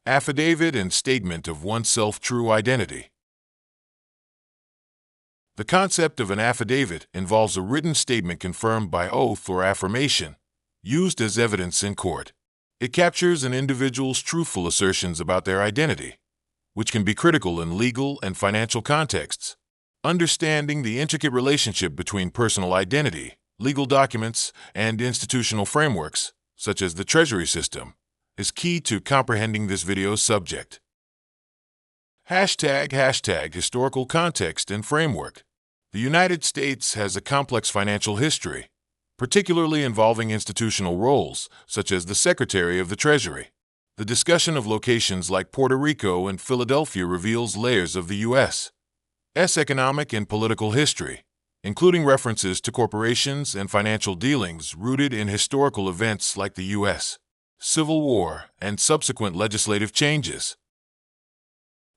Affidavit and statement of oneself true identity. The concept of an affidavit involves a written statement confirmed by oath or affirmation, used as evidence in court. It captures an individual's truthful assertions about their identity, which can be critical in legal and financial contexts. Understanding the intricate relationship between personal identity, legal documents, and institutional frameworks, such as the Treasury system, is key to comprehending this video's subject. ## Historical context and framework. The United States has a complex financial history, particularly involving institutional roles, such as the Secretary of the Treasury. The discussion of locations like Puerto Rico and Philadelphia reveals layers of the U.S.'s economic and political history, including references to corporations and financial dealings rooted in historical events like the U.S. Civil War and subsequent legislative changes.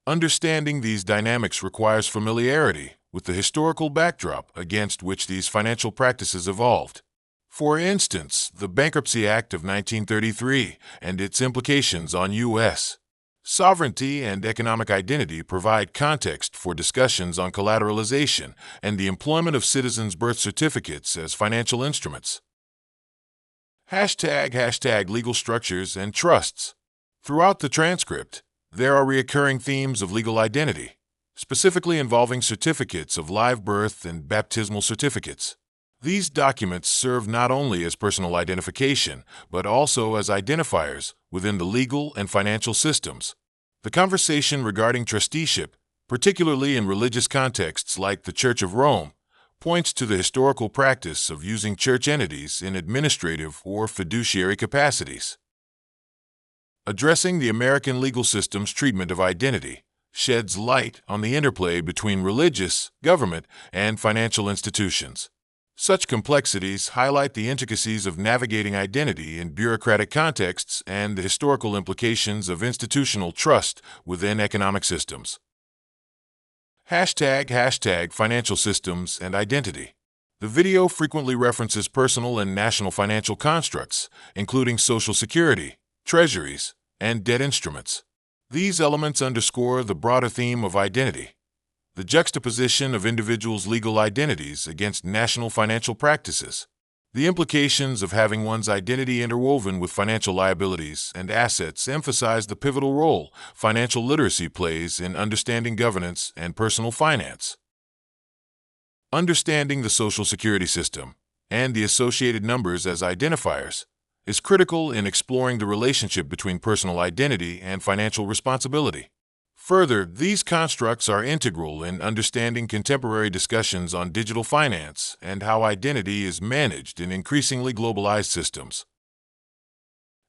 Understanding these dynamics requires familiarity with the historical backdrop against which these financial practices evolved. For instance, the Bankruptcy Act of 1933 and its implications on U.S. sovereignty and economic identity provide context for discussions on collateralization and the employment of citizens' birth certificates as financial instruments. ## Legal structures and trusts. Throughout the transcript, there are recurring themes of legal identity, specifically involving certificates of live birth and baptismal certificates. These documents serve not only as personal identification, but also as identifiers within the legal and financial systems. The conversation regarding trusteeship, particularly in religious contexts like the Church of Rome, points to the historical practice of using church entities in administrative or fiduciary capacities. Addressing the American legal system's treatment of identity sheds light on the interplay between religious, government, and financial institutions. Such complexities highlight the intricacies of navigating identity in bureaucratic contexts and the historical implications of institutional trust within economic systems. ## Financial systems and identity. The video frequently references personal and national financial constructs, including Social Security, treasuries, and debt instruments. These elements underscore the broader theme of identity, the juxtaposition of individuals' legal identities against national financial practices. The implications of having one's identity interwoven with financial liabilities and assets emphasize the pivotal role financial literacy plays in understanding governance and personal finance. Understanding the Social Security system and the associated numbers as identifiers is critical in exploring the relationship between personal identity and financial responsibility. Further, these constructs are integral in understanding contemporary discussions on digital finance and how identity is managed in increasingly globalized systems.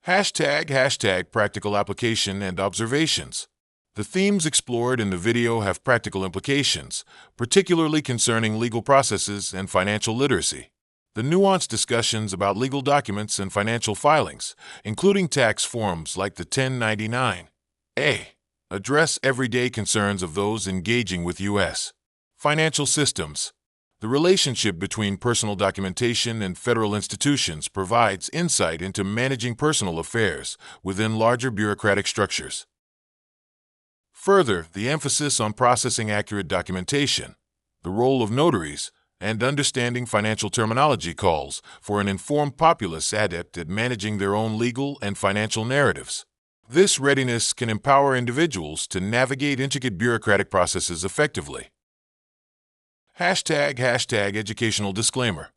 ## Practical application and observations. The themes explored in the video have practical implications, particularly concerning legal processes and financial literacy. The nuanced discussions about legal documents and financial filings, including tax forms like the 1099-A, address everyday concerns of those engaging with U.S. financial systems. The relationship between personal documentation and federal institutions provides insight into managing personal affairs within larger bureaucratic structures. Further, the emphasis on processing accurate documentation, the role of notaries, and understanding financial terminology calls for an informed populace adept at managing their own legal and financial narratives. This readiness can empower individuals to navigate intricate bureaucratic processes effectively. ## Educational disclaimer.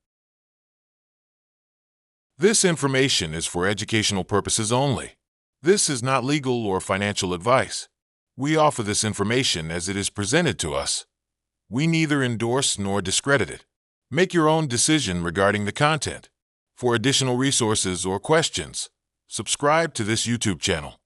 This information is for educational purposes only. This is not legal or financial advice. We offer this information as it is presented to us. We neither endorse nor discredit it. Make your own decision regarding the content. For additional resources or questions, subscribe to this YouTube channel.